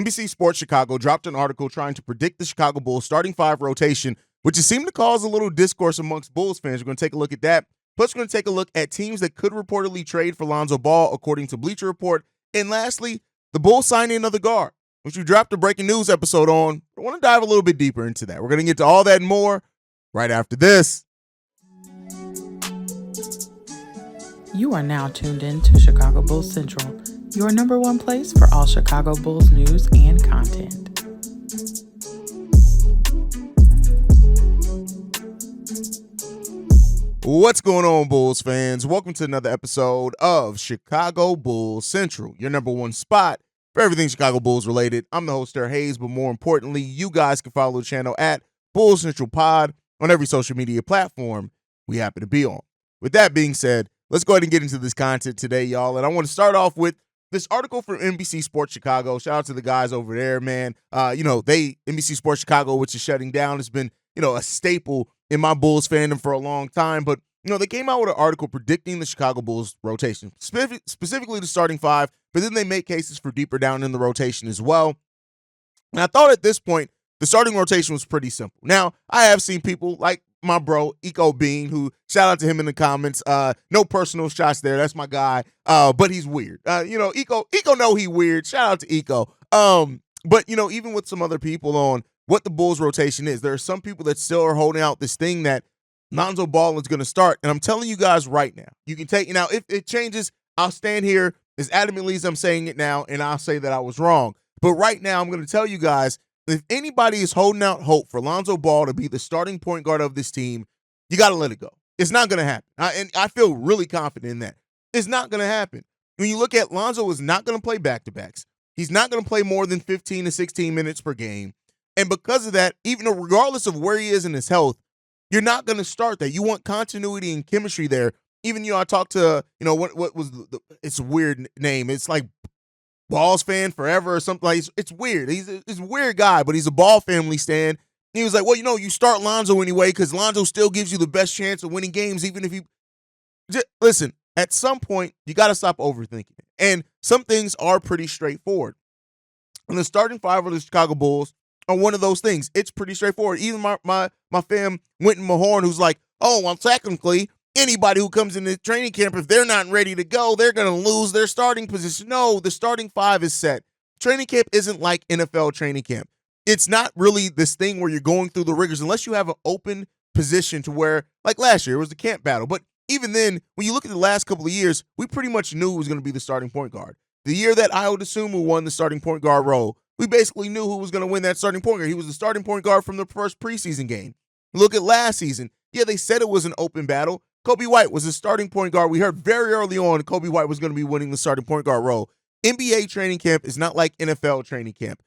NBC Sports Chicago dropped an article trying to predict the Chicago Bulls starting five rotation, which has seemed to cause a little discourse amongst Bulls fans. We're going to take a look at that. Plus, we're going to take a look at teams that could reportedly trade for Lonzo Ball, according to Bleacher Report. And lastly, the Bulls signing another guard, which we dropped a breaking news episode on. I want to dive a little bit deeper into that. We're going to get to all that and more right after this. You are now tuned in to Chicago Bulls Central, your number one place for all Chicago Bulls news and content. What's going on, Bulls fans? Welcome to another episode of Chicago Bulls Central, your number one spot for everything Chicago Bulls related. I'm the host, Haize, but more importantly, you guys can follow the channel at Bulls Central Pod on every social media platform we happen to be on. With that being said, let's go ahead and get into this content today, y'all. And I want to start off with this article from NBC Sports Chicago. Shout out to the guys over there, man. NBC Sports Chicago, which is shutting down, has been, a staple in my Bulls fandom for a long time. But, they came out with an article predicting the Chicago Bulls rotation, specifically the starting five, but then they make cases for deeper down in the rotation as well. And I thought at this point, the starting rotation was pretty simple. Now, I have seen people like my bro, Eco Bean, who, shout out to him in the comments. No personal shots there. That's my guy. But he's weird. Eco know he weird. Shout out to Eco. But, even with some other people on what the Bulls rotation is, there are some people that still are holding out this thing that Lonzo Ball is going to start. And I'm telling you guys right now, you can take, if it changes, I'll stand here as adamantly as I'm saying it now, and I'll say that I was wrong. But right now, I'm going to tell you guys, if anybody is holding out hope for Lonzo Ball to be the starting point guard of this team, you got to let it go. It's not going to happen. And I feel really confident in that. It's not going to happen. When you look at Lonzo is not going to play back-to-backs. He's not going to play more than 15 to 16 minutes per game. And because of that, even regardless of where he is in his health, you're not going to start that. You want continuity and chemistry there. Even, I talked to, what was it's a weird name. It's like Ball's fan forever or something. Like it's weird. He's a weird guy, but he's a Ball family stan. He was like, well, you start Lonzo anyway because Lonzo still gives you the best chance of winning games, even if you listen. At some point, you got to stop overthinking it, and some things are pretty straightforward. And the starting five of the Chicago Bulls are one of those things. It's pretty straightforward. Even my fam Winton Mahorn, who's like, oh, well, technically, anybody who comes into training camp, if they're not ready to go, they're going to lose their starting position. No, the starting five is set. Training camp isn't like NFL training camp. It's not really this thing where you're going through the rigors unless you have an open position to where, like last year, it was the camp battle. But even then, when you look at the last couple of years, we pretty much knew who was going to be the starting point guard. The year that Ayo Dosunmu won the starting point guard role, we basically knew who was going to win that starting point guard. He was the starting point guard from the first preseason game. Look at last season. Yeah, they said it was an open battle. Kobe White was the starting point guard. We heard very early on Kobe White was going to be winning the starting point guard role. NBA training camp is not like NFL training camp.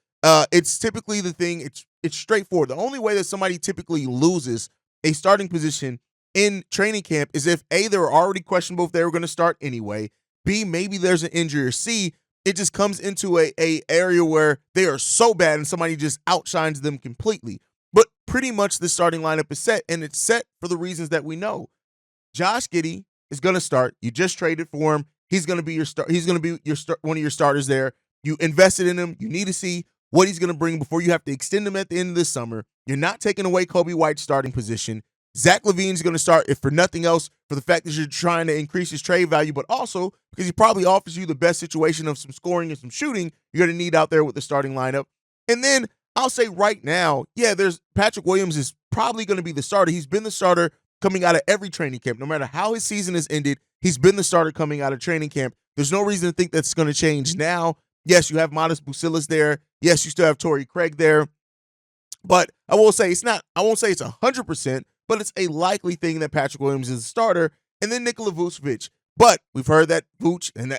It's typically the thing, it's straightforward. The only way that somebody typically loses a starting position in training camp is if A, they were already questionable if they were going to start anyway, B, maybe there's an injury, or C, it just comes into a area where they are so bad and somebody just outshines them completely. But pretty much the starting lineup is set, and it's set for the reasons that we know. Josh Giddey is going to start. You just traded for him. He's going to be your start. He's going to be one of your starters there. You invested in him. You need to see what he's going to bring before you have to extend him at the end of this summer. You're not taking away Kobe White's starting position. Zach LaVine's going to start, if for nothing else, for the fact that you're trying to increase his trade value, but also because he probably offers you the best situation of some scoring and some shooting you're going to need out there with the starting lineup. And then I'll say right now, there's Patrick Williams is probably going to be the starter. He's been the starter coming out of every training camp. No matter how his season has ended, he's been the starter coming out of training camp. There's no reason to think that's going to change now. Yes, you have Modest Bucilis there. Yes, you still have Torrey Craig there. But I will say I won't say it's 100%, but it's a likely thing that Patrick Williams is the starter, and then Nikola Vucevic. But we've heard that Vooch, and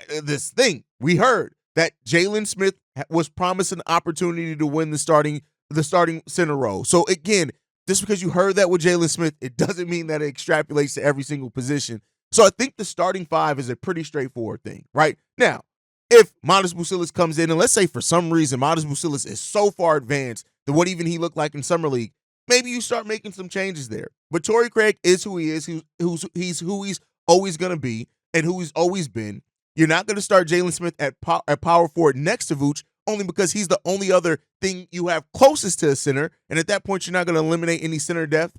we heard that Jalen Smith was promised an opportunity to win the starting center role. So again, just because you heard that with Jalen Smith, it doesn't mean that it extrapolates to every single position. So I think the starting five is a pretty straightforward thing, right? Now, if Modest Bucilis comes in, and let's say for some reason Modest Bucilis is so far advanced than what even he looked like in Summer League, maybe you start making some changes there. But Torrey Craig is who he is. He's who he's always going to be and who he's always been. You're not going to start Jalen Smith at power forward next to Vooch. only because he's the only other thing you have closest to a center. And at that point, you're not going to eliminate any center depth.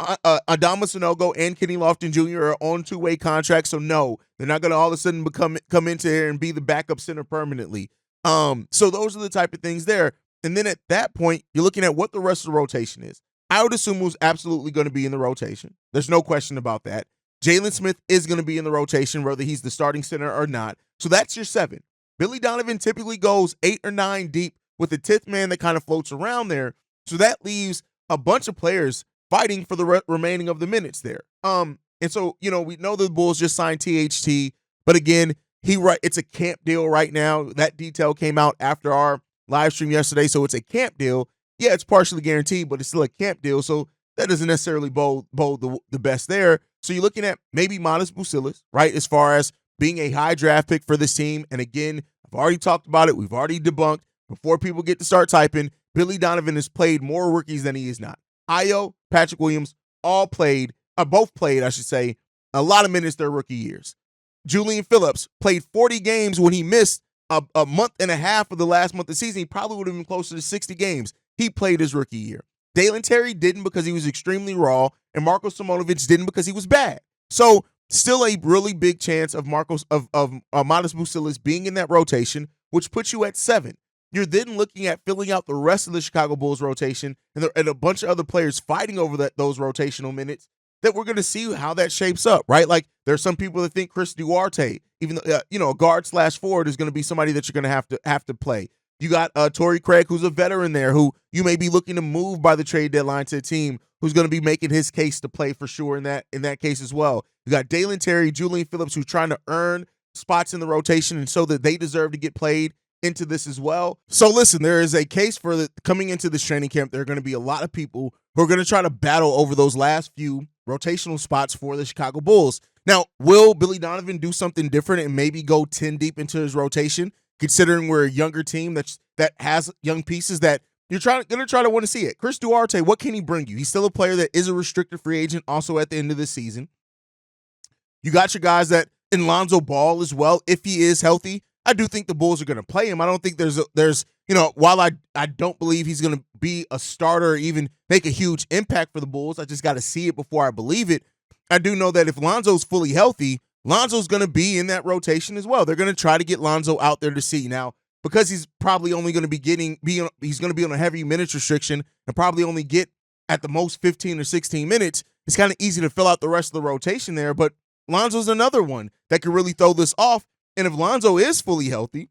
Adama Sanogo and Kenny Lofton Jr. are on two-way contracts, so no, they're not going to all of a sudden come into here and be the backup center permanently. So those are the type of things there. And then at that point, you're looking at what the rest of the rotation is. I would assume who's absolutely going to be in the rotation. There's no question about that. Jalen Smith is going to be in the rotation, whether he's the starting center or not. So that's your 7. Billy Donovan typically goes 8 or 9 deep with the 10th man that kind of floats around there. So that leaves a bunch of players fighting for the remaining of the minutes there. And so, we know the Bulls just signed THT, but again, it's a camp deal right now. That detail came out after our live stream yesterday, so it's a camp deal. Yeah, it's partially guaranteed, but it's still a camp deal, so that doesn't necessarily bode the best there. So you're looking at maybe Manas Busilis, right, as far as being a high draft pick for this team. And again, I've already talked about it. We've already debunked. Before people get to start typing, Billy Donovan has played more rookies than he is not. Ayo, Patrick Williams, both played, I should say, a lot of minutes their rookie years. Julian Phillips played 40 games when he missed a month and a half of the last month of the season. He probably would have been closer to 60 games. He played his rookie year. Dalen Terry didn't because he was extremely raw, and Marko Simonovic didn't because he was bad. So still a really big chance of Manas Busilis being in that rotation, which puts you at 7. You're then looking at filling out the rest of the Chicago Bulls rotation and a bunch of other players fighting over those rotational minutes that we're going to see how that shapes up, right? Like there's some people that think Chris Duarte, even though, a guard/forward is going to be somebody that you're going to have to play. You got Torrey Craig, who's a veteran there, who you may be looking to move by the trade deadline to a team who's going to be making his case to play for sure in that case as well. You got Dalen Terry, Julian Phillips, who's trying to earn spots in the rotation and so that they deserve to get played into this as well. So listen, there is a case for coming into this training camp. There are going to be a lot of people who are going to try to battle over those last few rotational spots for the Chicago Bulls. Now, will Billy Donovan do something different and maybe go 10 deep into his rotation, considering we're a younger team that has young pieces that you're going to try to want to see it? Chris Duarte, what can he bring you? He's still a player that is a restricted free agent also at the end of the season. You got your guys that in Lonzo Ball as well, if he is healthy. I do think the Bulls are going to play him. I don't think there's while I don't believe he's going to be a starter or even make a huge impact for the Bulls, I just got to see it before I believe it. I do know that if Lonzo's fully healthy, Lonzo's going to be in that rotation as well. They're going to try to get Lonzo out there to see. Now, because he's probably only going to he's going to be on a heavy minutes restriction and probably only get at the most 15 or 16 minutes, it's kind of easy to fill out the rest of the rotation there. But Lonzo's another one that could really throw this off. And if Lonzo is fully healthy,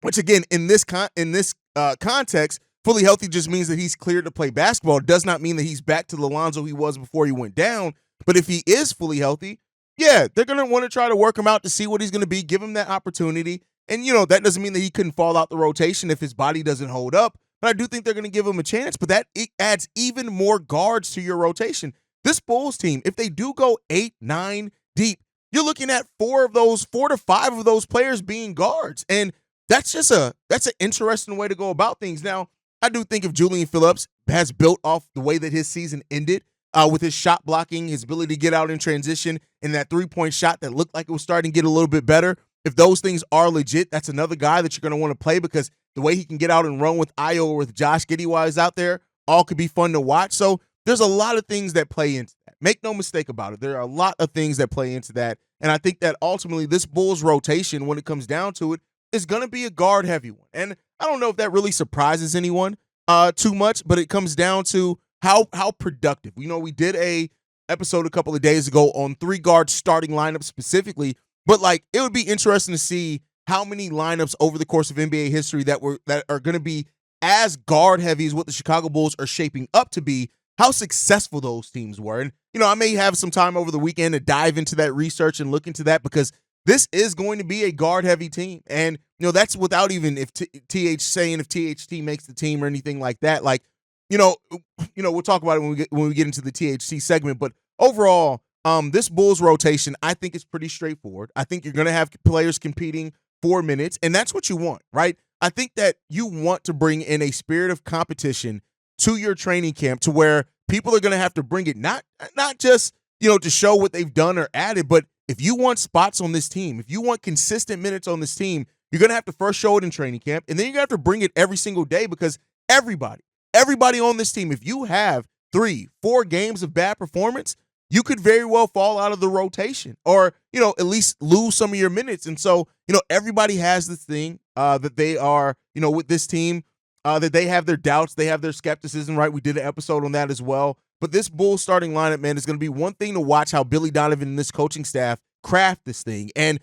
which again, in this context, fully healthy just means that he's cleared to play basketball. It does not mean that he's back to the Lonzo he was before he went down. But if he is fully healthy, yeah, they're going to want to try to work him out to see what he's going to be, give him that opportunity. And, that doesn't mean that he couldn't fall out the rotation if his body doesn't hold up. But I do think they're going to give him a chance. But it adds even more guards to your rotation. This Bulls team, if they do go 8, 9 deep, you're looking at 4 to 5 of those players being guards. And that's an interesting way to go about things. Now, I do think if Julian Phillips has built off the way that his season ended with his shot blocking, his ability to get out in transition, and that three-point shot that looked like it was starting to get a little bit better, if those things are legit, that's another guy that you're going to want to play because the way he can get out and run with Ayo or with Josh Giddey while he's out there, all could be fun to watch. So there's a lot of things that play into that. Make no mistake about it. There are a lot of things that play into that. And I think that ultimately this Bulls rotation, when it comes down to it, is going to be a guard-heavy one. And I don't know if that really surprises anyone too much, but it comes down to how productive. We did a episode a couple of days ago on 3 guard starting lineups specifically, but it would be interesting to see how many lineups over the course of NBA history that are going to be as guard-heavy as what the Chicago Bulls are shaping up to be, how successful those teams were. And, I may have some time over the weekend to dive into that research and look into that because this is going to be a guard-heavy team. And, that's without even if THT makes the team or anything like that. We'll talk about it when we get into the THT segment. But overall, this Bulls rotation, I think is pretty straightforward. I think you're going to have players competing for minutes, and that's what you want, right? I think that you want to bring in a spirit of competition to your training camp to where people are going to have to bring it, not just, to show what they've done or added, but if you want spots on this team, if you want consistent minutes on this team, You're going to have to first show it in training camp, and then you're going to have to bring it every single day because everybody on this team, if you have 3-4 games of bad performance, you could very well fall out of the rotation or, at least lose some of your minutes. And so, everybody has this thing that they are, with this team, that they have their doubts, they have their skepticism, right? We did an episode on that as well. But this Bulls starting lineup, man, is going to be one thing to watch how Billy Donovan and this coaching staff craft this thing. And,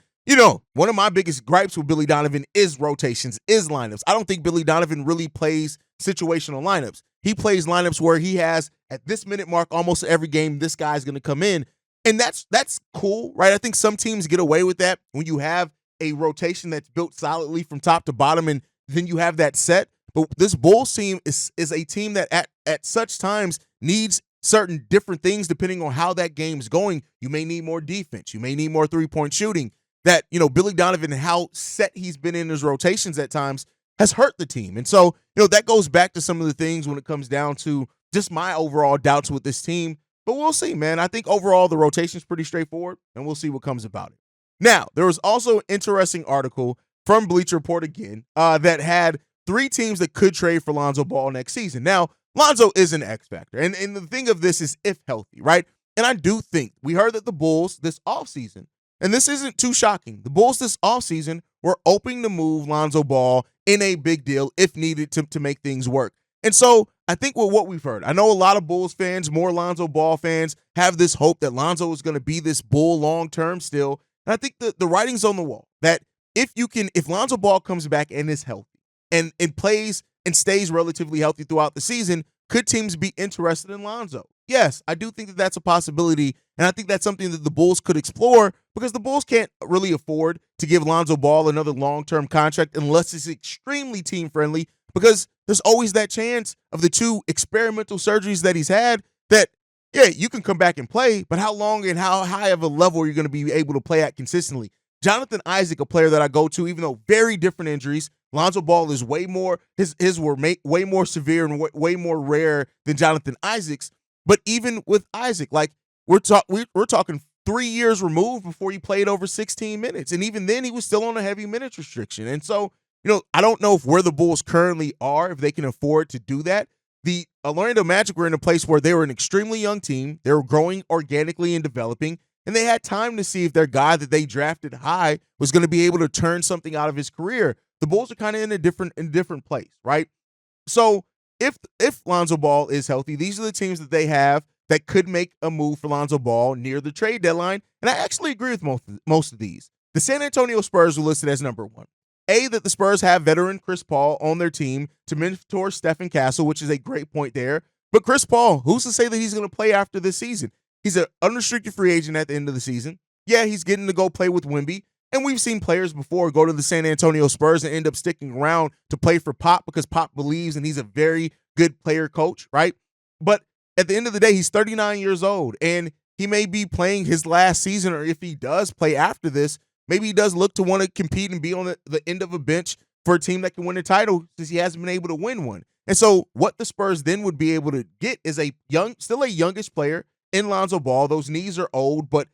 one of my biggest gripes with Billy Donovan is rotations, is lineups. I don't think Billy Donovan really plays situational lineups. He plays lineups where he has, at this minute mark, almost every game, this guy's going to come in. And that's cool, right? I think some teams get away with that when you have a rotation that's built solidly from top to bottom and then you have that set. But this Bulls team is a team that at such times needs certain different things depending on how that game's going. You may need more defense. You may need more three-point shooting. That, Billy Donovan and how set he's been in his rotations at times has hurt the team. And so, that goes back to some of the things when it comes down to just my overall doubts with this team. But we'll see, man. I think overall the rotation's pretty straightforward, and we'll see what comes about it. Now, there was also an interesting article from Bleacher Report again that had 3 teams that could trade for Lonzo Ball next season. Now, Lonzo is an X factor, and the thing of this is if healthy, right? And I do think we heard that the Bulls this offseason, and this isn't too shocking, the Bulls this offseason were open to move Lonzo Ball in a big deal if needed to make things work. And so I think with what we've heard, I know a lot of Bulls fans, more Lonzo Ball fans, have this hope that Lonzo is going to be this Bull long-term still. And I think the writing's on the wall that if Lonzo Ball comes back and is healthy and plays and stays relatively healthy throughout the season, could teams be interested in Lonzo? Yes, I do think that that's a possibility, and I think that's something that the Bulls could explore because the Bulls can't really afford to give Lonzo Ball another long-term contract unless it's extremely team-friendly because there's always that chance of the 2 experimental surgeries that he's had that, yeah, you can come back and play, but how long and how high of a level are you going to be able to play at consistently? Jonathan Isaac, a player that I go to, even though very different injuries, Lonzo Ball is way more, his were way more severe and way more rare than Jonathan Isaac's. But even with Isaac, like we're talking 3 years removed before he played over 16 minutes. And even then he was still on a heavy minutes restriction. And so, I don't know if where the Bulls currently are, if they can afford to do that. The Orlando Magic were in a place where they were an extremely young team. They were growing organically and developing. And they had time to see if their guy that they drafted high was going to be able to turn something out of his career. The Bulls are kind of in a different place, right? So if Lonzo Ball is healthy, these are the teams that they have that could make a move for Lonzo Ball near the trade deadline. And I actually agree with most of these. The San Antonio Spurs were listed as number 1. That the Spurs have veteran Chris Paul on their team to mentor Stephen Castle, which is a great point there. But Chris Paul, who's to say that he's going to play after this season? He's an unrestricted free agent at the end of the season. Yeah, he's getting to go play with Wemby. And we've seen players before go to the San Antonio Spurs and end up sticking around to play for Pop because Pop believes and he's a very good player coach, right? But at the end of the day, he's 39 years old and he may be playing his last season, or if he does play after this, maybe he does look to want to compete and be on the end of a bench for a team that can win a title since he hasn't been able to win one. And so what the Spurs then would be able to get is still a youngish player in Lonzo Ball. Those knees are old, but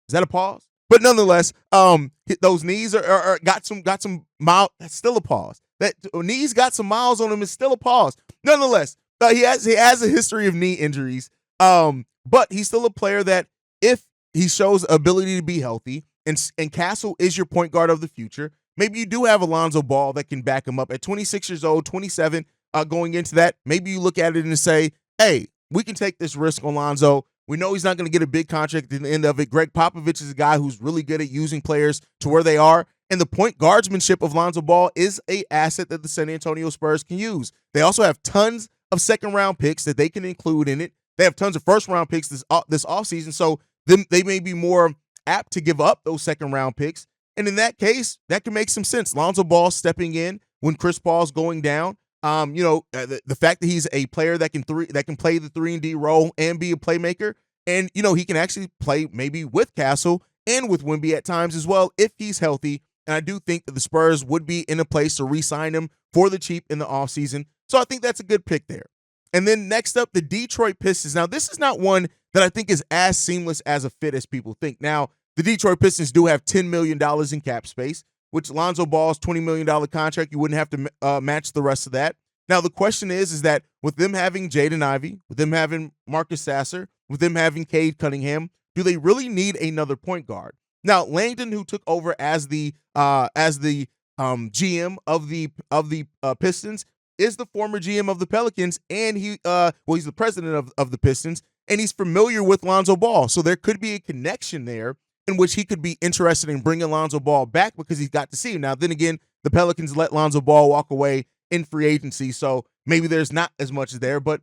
is that a pause? But nonetheless, those knees are got some miles. That's still a pause. That knees got some miles on them is still a pause. Nonetheless, he has a history of knee injuries. But he's still a player that if he shows ability to be healthy, and Castle is your point guard of the future, maybe you do have a Lonzo Ball that can back him up at 26 years old, 27 going into that. Maybe you look at it and say, hey, we can take this risk on Lonzo. We know he's not going to get a big contract at the end of it. Greg Popovich is a guy who's really good at using players to where they are. And the point guardsmanship of Lonzo Ball is an asset that the San Antonio Spurs can use. They also have tons of second-round picks that they can include in it. They have tons of first-round picks this offseason, so they may be more apt to give up those second-round picks. And in that case, that can make some sense. Lonzo Ball stepping in when Chris Paul's going down. The fact that he's a player that can play the 3-and-D role and be a playmaker, and he can actually play maybe with Castle and with Wemby at times as well if he's healthy. And I do think that the Spurs would be in a place to re-sign him for the cheap in the offseason. So I think that's a good pick there. And then next up, the Detroit Pistons. Now, this is not one that I think is as seamless as a fit as people think. Now, the Detroit Pistons do have $10 million in cap space. which Lonzo Ball's $20 million contract, you wouldn't have to match the rest of that. Now, the question is that with them having Jaden Ivey, with them having Marcus Sasser, with them having Cade Cunningham, do they really need another point guard? Now, Langdon, who took over as the GM of the Pistons, is the former GM of the Pelicans, and he's the president of the Pistons, and he's familiar with Lonzo Ball. So there could be a connection there in which he could be interested in bringing Lonzo Ball back because he's got to see him. Now, then again, the Pelicans let Lonzo Ball walk away in free agency, so maybe there's not as much there. But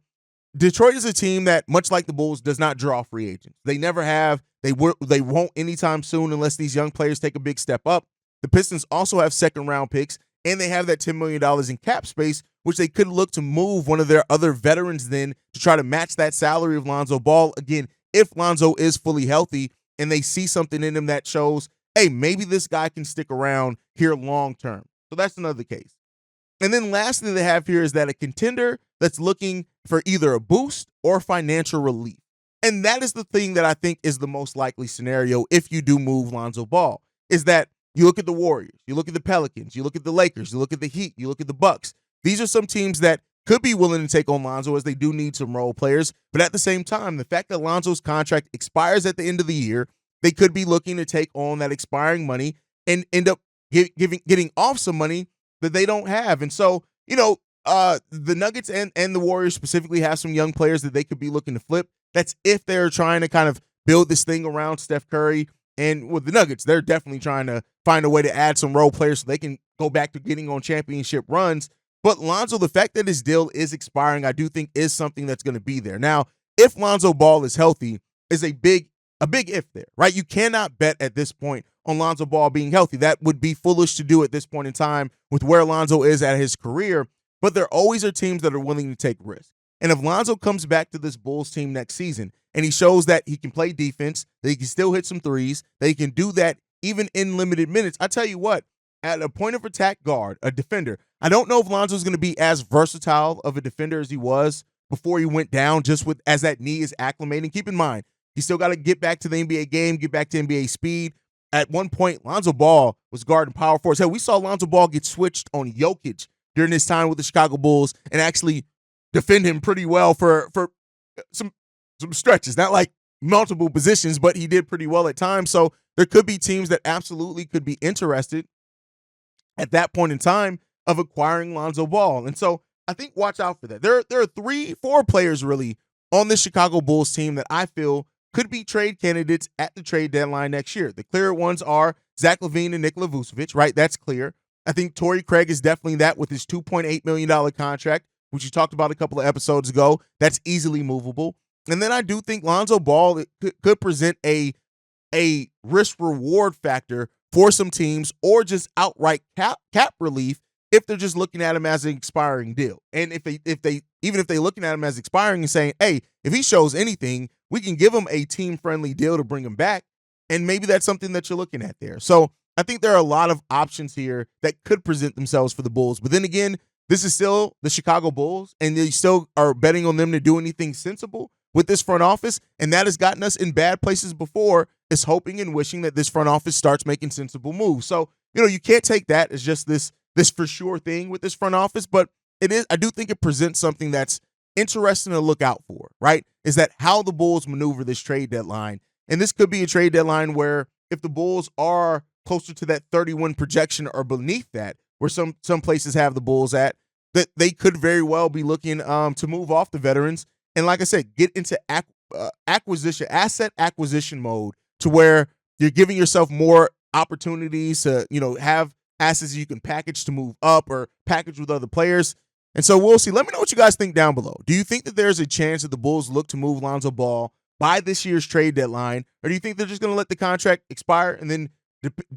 Detroit is a team that, much like the Bulls, does not draw free agents. They never have. They won't anytime soon unless these young players take a big step up. The Pistons also have second-round picks, and they have that $10 million in cap space, which they could look to move one of their other veterans then to try to match that salary of Lonzo Ball. Again, if Lonzo is fully healthy and they see something in him that shows, hey, maybe this guy can stick around here long term. So that's another case. And then lastly they have here is that a contender that's looking for either a boost or financial relief. And that is the thing that I think is the most likely scenario if you do move Lonzo Ball, is that you look at the Warriors, you look at the Pelicans, you look at the Lakers, you look at the Heat, you look at the Bucks. These are some teams that could be willing to take on Lonzo as they do need some role players. But at the same time, the fact that Lonzo's contract expires at the end of the year, they could be looking to take on that expiring money and end up getting off some money that they don't have. And so, the Nuggets and the Warriors specifically have some young players that they could be looking to flip. That's if they're trying to kind of build this thing around Steph Curry. And with the Nuggets, they're definitely trying to find a way to add some role players so they can go back to getting on championship runs. But Lonzo, the fact that his deal is expiring, I do think is something that's going to be there. Now, if Lonzo Ball is healthy, is a big if there, right? You cannot bet at this point on Lonzo Ball being healthy. That would be foolish to do at this point in time with where Lonzo is at his career. But there always are teams that are willing to take risks. And if Lonzo comes back to this Bulls team next season and he shows that he can play defense, that he can still hit some threes, that he can do that even in limited minutes, I tell you what, at a point of attack guard, a defender, I don't know if Lonzo's going to be as versatile of a defender as he was before he went down, just with as that knee is acclimating. Keep in mind, he still got to get back to the NBA game, get back to NBA speed. At one point, Lonzo Ball was guarding power forwards. Hell, we saw Lonzo Ball get switched on Jokic during his time with the Chicago Bulls and actually defend him pretty well for some stretches. Not like multiple positions, but he did pretty well at times. So there could be teams that absolutely could be interested at that point in time of acquiring Lonzo Ball. And so I think watch out for that. There are 3-4 players really on the Chicago Bulls team that I feel could be trade candidates at the trade deadline next year. The clear ones are Zach LaVine and Nikola Vucevic, right? That's clear. I think Torrey Craig is definitely that with his $2.8 million contract, which you talked about a couple of episodes ago. That's easily movable. And then I do think Lonzo Ball could present a risk-reward factor for some teams, or just outright cap relief if they're just looking at him as an expiring deal. And if they're looking at him as expiring and saying, hey, if he shows anything, we can give him a team-friendly deal to bring him back. And maybe that's something that you're looking at there. So I think there are a lot of options here that could present themselves for the Bulls. But then again, this is still the Chicago Bulls, and they still are betting on them to do anything sensible with this front office, and that has gotten us in bad places before, is hoping and wishing that this front office starts making sensible moves. So, you can't take that as just this for sure thing with this front office, but I do think it presents something that's interesting to look out for, right? Is that how the Bulls maneuver this trade deadline. And this could be a trade deadline where if the Bulls are closer to that 31 projection or beneath that, where some places have the Bulls at, that they could very well be looking to move off the veterans. And like I said, get into asset acquisition mode to where you're giving yourself more opportunities to, have assets you can package to move up or package with other players. And so we'll see. Let me know what you guys think down below. Do you think that there's a chance that the Bulls look to move Lonzo Ball by this year's trade deadline? Or do you think they're just going to let the contract expire and then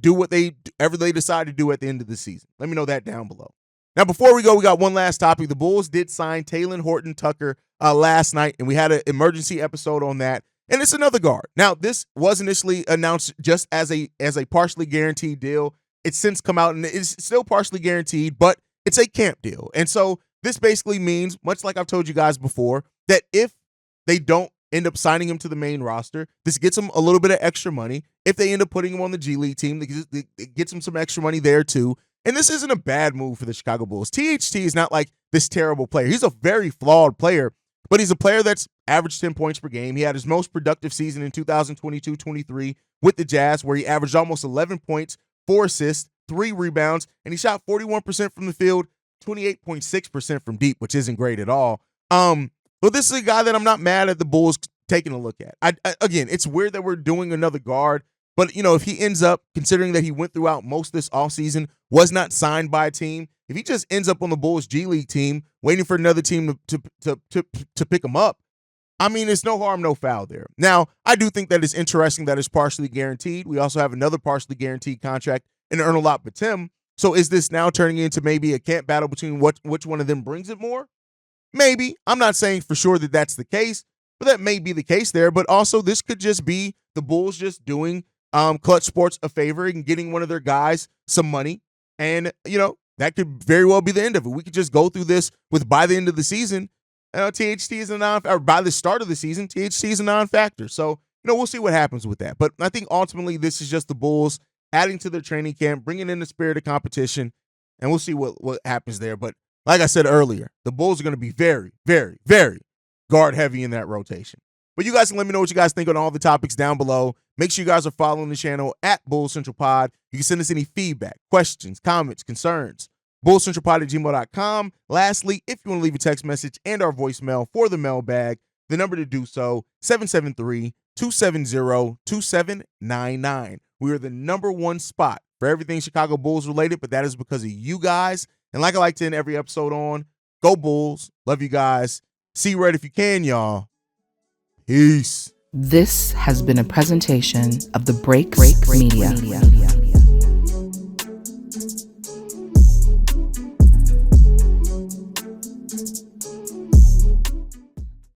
do whatever they decide to do at the end of the season? Let me know that down below. Now, before we go, we got one last topic. The Bulls did sign Talen Horton-Tucker last night, and we had an emergency episode on that. And it's another guard. Now, this was initially announced just as a partially guaranteed deal. It's since come out, and it's still partially guaranteed, but it's a camp deal. And so this basically means, much like I've told you guys before, that if they don't end up signing him to the main roster. This gets him a little bit of extra money. If they end up putting him on the G League team, it gets him some extra money there too. And this isn't a bad move for the Chicago Bulls. THT is not like this terrible player. He's a very flawed player, but he's a player that's averaged 10 points per game. He had his most productive season in 2022-23 with the Jazz, where he averaged almost 11 points, 4 assists, 3 rebounds, and he shot 41% from the field, 28.6% from deep, which isn't great at all. But this is a guy that I'm not mad at the Bulls taking a look at. Again, it's weird that we're doing another guard, but if he ends up, considering that he went throughout most of this offseason, was not signed by a team, if he just ends up on the Bulls G League team, waiting for another team to pick him up, I mean, it's no harm, no foul there. Now, I do think that it's interesting that it's partially guaranteed. We also have another partially guaranteed contract in Ernalot Batum. So is this now turning into maybe a camp battle between which one of them brings it more? Maybe. I'm not saying for sure that that's the case, but that may be the case there. But also, this could just be the Bulls just doing Clutch Sports a favor and getting one of their guys some money. And, that could very well be the end of it. We could just go through this with, by the end of the season, THT is or by the start of the season, THT is a non-factor. So, we'll see what happens with that. But I think ultimately this is just the Bulls adding to their training camp, bringing in the spirit of competition, and we'll see what happens there. But like I said earlier, the Bulls are going to be very, very, very guard heavy in that rotation. But you guys can let me know what you guys think on all the topics down below. Make sure you guys are following the channel at Bulls Central Pod. You can send us any feedback, questions, comments, concerns. BullsCentralPod@gmail.com. Lastly, if you want to leave a text message and our voicemail for the mailbag, the number to do so, 773-270-2799. We are the #1 spot for everything Chicago Bulls related, but that is because of you guys. And like I like to end every episode on, go Bulls. Love you guys. See you right if you can, y'all. Peace. This has been a presentation of the Break Media.